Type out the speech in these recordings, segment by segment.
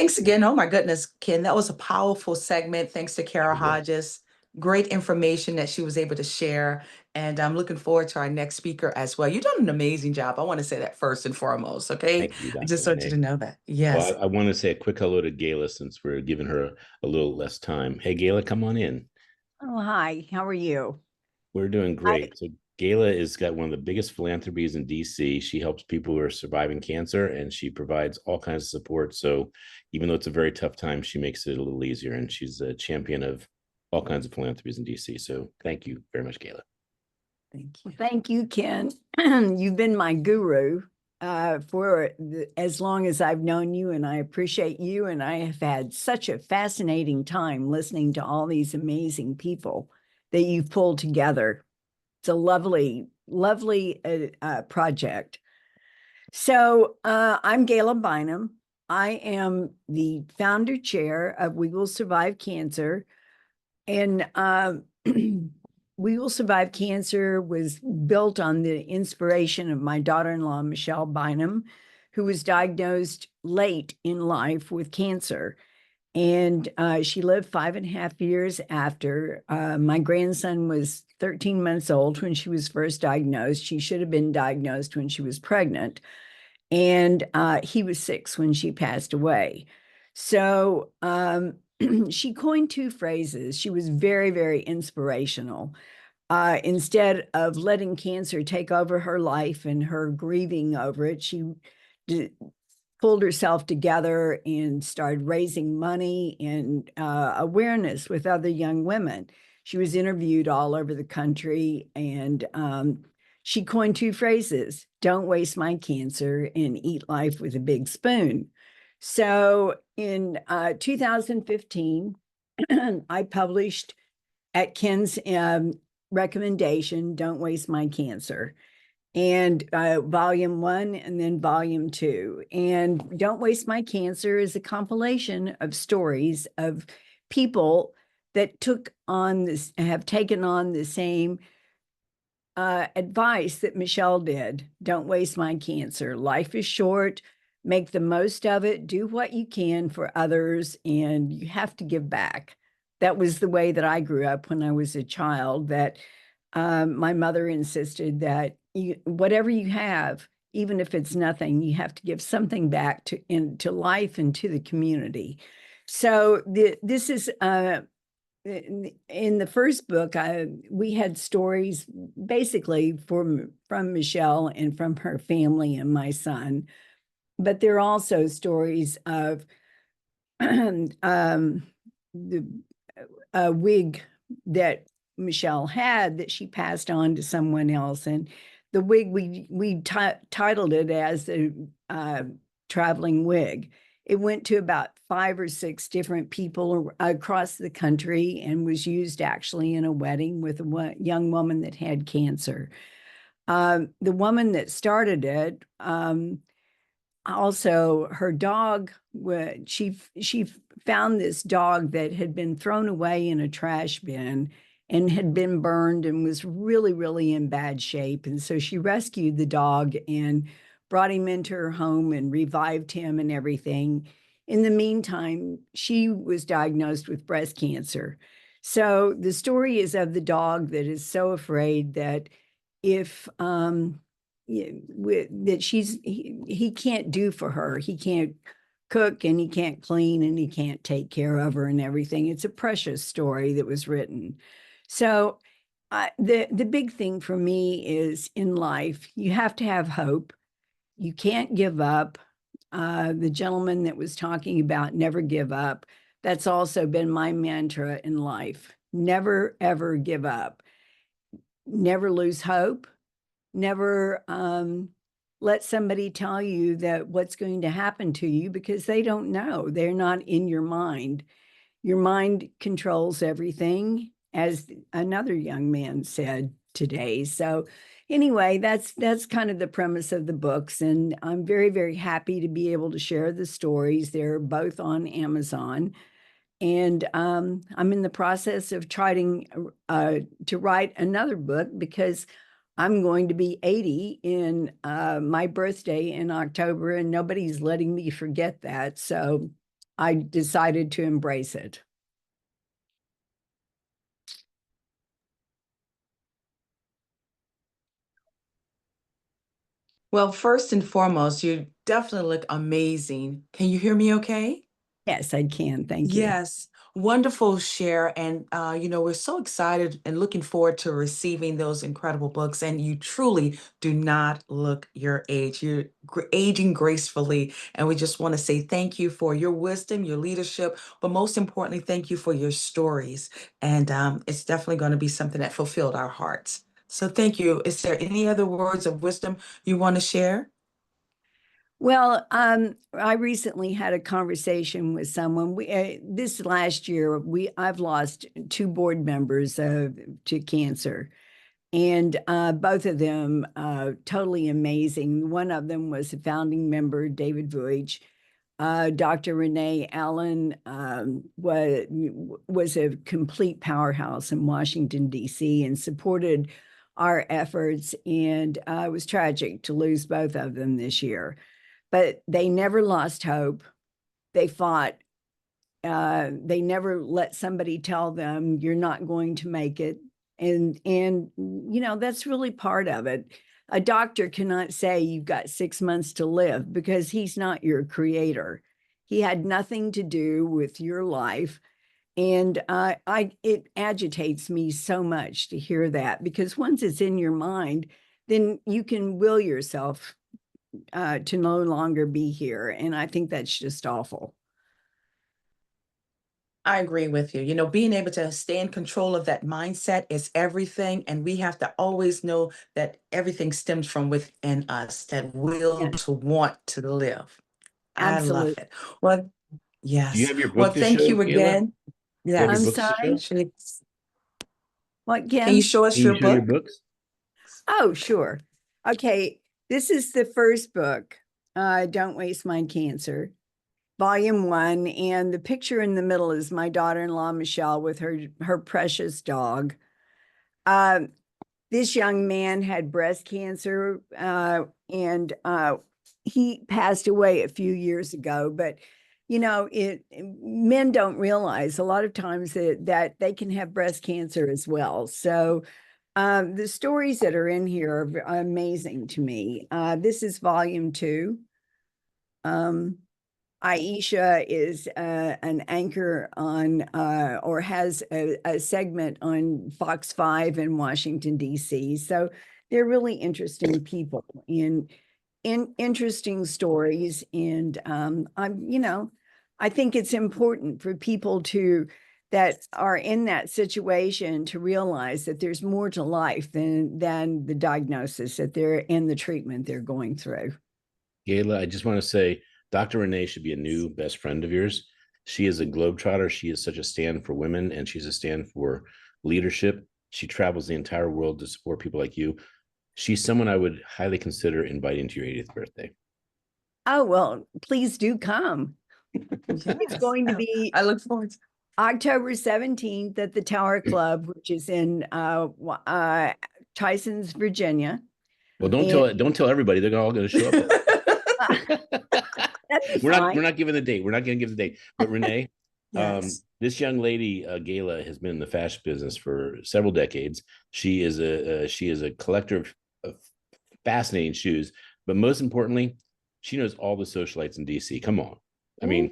thanks again. Oh my goodness, Ken, that was a powerful segment. Thanks to Kara Sure was. Hodges. Great information that she was able to share. And I'm looking forward to our next speaker as well. You've done an amazing job. I want to say that first and foremost. Okay. Thank you, I Dr. just want you to Renee. know that. Well, Yes. I want to say a quick hello to Gayla since we're giving her a little less time. Hey, Gayla, come on in. Oh, hi. How are you? We're doing great. So Gayla has got one of the biggest philanthropies in DC. She helps people who are surviving cancer and she provides all kinds of support. So even though it's a very tough time, she makes it a little easier. And she's a champion of all kinds of philanthropies in DC. So thank you very much, Gayla. Thank you. Thank you, Ken. You've been my guru for as long as I've known you, and I appreciate you. And I have had such a fascinating time listening to all these amazing people that you've pulled together. It's a lovely, lovely project. So I'm Gayela Bynum. I am the founder chair of We Will Survive Cancer. And We Will Survive Cancer was built on the inspiration of my daughter-in-law, Michelle Bynum, who was diagnosed late in life with cancer. And she lived 5.5 years after. My grandson was 13 months old when she was first diagnosed. She should have been diagnosed when she was pregnant. And he was 6 when she passed away. So she coined 2 phrases. She was very, very inspirational. Instead of letting cancer take over her life and her grieving over it, she pulled herself together and started raising money and awareness with other young women. She was interviewed all over the country, and she coined 2 phrases: "Don't waste my cancer" and "Eat life with a big spoon." So in 2015, I published at Ken's recommendation, "Don't Waste My Cancer," and volume 1 and then volume 2. And "Don't Waste My Cancer" is a compilation of stories of people that have taken on the same advice that Michelle did. Don't waste my cancer. Life is short. Make the most of it. Do what you can for others, and you have to give back. That was the way that I grew up when I was a child, that my mother insisted that whatever you have, even if it's nothing, you have to give something back to life and to the community. So this is in the first book, we had stories basically from Michelle and from her family and my son, but there are also stories of the wig that Michelle had that she passed on to someone else, and the wig we titled it as a traveling wig. It went to about 5 or 6 different people across the country and was used actually in a wedding with a young woman that had cancer. The woman that started it, also her dog, she found this dog that had been thrown away in a trash bin and had been burned and was really, really in bad shape. And so she rescued the dog and brought him into her home and revived him and everything. In the meantime, she was diagnosed with breast cancer. So the story is of the dog that is so afraid that if he can't do for her, he can't cook and he can't clean and he can't take care of her and everything. It's a precious story that was written. So the big thing for me is, in life, you have to have hope. You can't give up. The gentleman that was talking about never give up, that's also been my mantra in life. Never, ever give up. Never lose hope. Never let somebody tell you that what's going to happen to you, because they don't know. They're not in your mind. Your mind controls everything, as another young man said today. So anyway, that's kind of the premise of the books. And I'm very, very happy to be able to share the stories. They're both on Amazon. And I'm in the process of trying to write another book, because I'm going to be 80 in my birthday in October, and nobody's letting me forget that. So I decided to embrace it. Well, first and foremost, you definitely look amazing. Can you hear me okay? Yes, I can. Thank you. Yes, wonderful share. And, we're so excited and looking forward to receiving those incredible books. And you truly do not look your age. You're aging gracefully. And we just want to say thank you for your wisdom, your leadership, but most importantly, thank you for your stories. And it's definitely going to be something that fulfilled our hearts. So thank you. Is there any other words of wisdom you want to share? Well, I recently had a conversation with someone. This last year, I've lost two board members to cancer, and both of them totally amazing. One of them was a founding member, David Vujic. Dr. Renee Allen was a complete powerhouse in Washington, D.C., and supported our efforts. And it was tragic to lose both of them this year. But they never lost hope. They fought. They never let somebody tell them you're not going to make it. And that's really part of it. A doctor cannot say you've got 6 months to live because he's not your creator. He had nothing to do with your life. And it agitates me so much to hear that, because once it's in your mind, then you can will yourself to no longer be here. And I think that's just awful. I agree with you. Being able to stay in control of that mindset is everything. And we have to always know that everything stems from within us, that will Yeah, to want to live. I love absolutely. it. Well, Do you yes. have your Well, book to thank show, you Gayla? Do again. you have your I'm Yes. books to sorry. show? Actually, What, can you Ken? show us Can you your show your book? books? Oh, sure. Okay. This is the first book, Don't Waste My Cancer, Volume 1. And the picture in the middle is my daughter-in-law, Michelle, with her precious dog. Um, this young man had breast cancer, and he passed away a few years ago. But men don't realize a lot of times that they can have breast cancer as well. So the stories that are in here are amazing to me. This is volume 2. Aisha is an anchor on or has a segment on Fox 5 in Washington, D.C. So they're really interesting people in interesting stories. And I think it's important for people that are in that situation to realize that there's more to life than the diagnosis that they're in, the treatment they're going through. Gayla, I just want to say Dr. Renee should be a new best friend of yours. She is a globetrotter. She is such a stand for women, and she's a stand for leadership. She travels the entire world to support people like you. She's someone I would highly consider inviting to your 80th birthday. Oh, well, please do come. It's Yes. going to Oh, be I look forward to October 17th at the Tower Club, which is in Tysons, Virginia. Well, And don't tell everybody. They're all going to show up at that'd be we're fine. not giving the date. We're not going to give the date. But Renee, Yes. this young lady, Gayla, has been in the fashion business for several decades. She is a collector of fascinating shoes, but most importantly, she knows all the socialites in DC. Come on, I mean,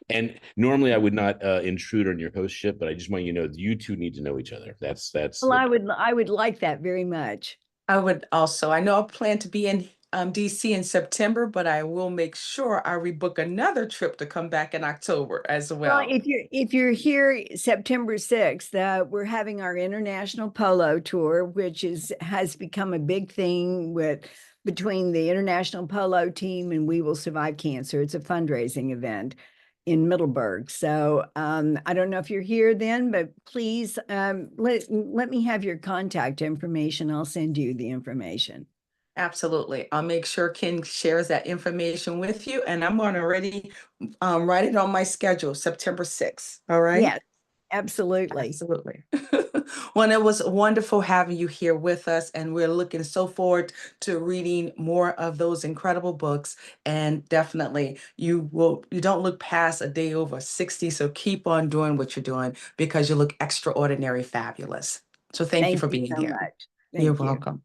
and normally I would not intrude on your hostship, but I just want you to know you two need to know each other. That's Well, the I would like that very much. I would also, I know I plan to be in DC in September, but I will make sure I rebook another trip to come back in October as Well, well. if you're here September 6th, we're having our international polo tour, which has become a big thing between the international polo team and We Will Survive Cancer. It's a fundraising event in Middleburg. So I don't know if you're here then, but please let me have your contact information. I'll send you the information. Absolutely. I'll make sure Ken shares that information with you, and I'm going to already write it on my schedule, September 6th. All right. Yes. Absolutely. Absolutely. Well, it was wonderful having you here with us, and we're looking so forward to reading more of those incredible books. And definitely, you don't look past a day over 60, so keep on doing what you're doing because you look extraordinary fabulous. So thank you Thank for you being so here. much. You're Thank you. welcome.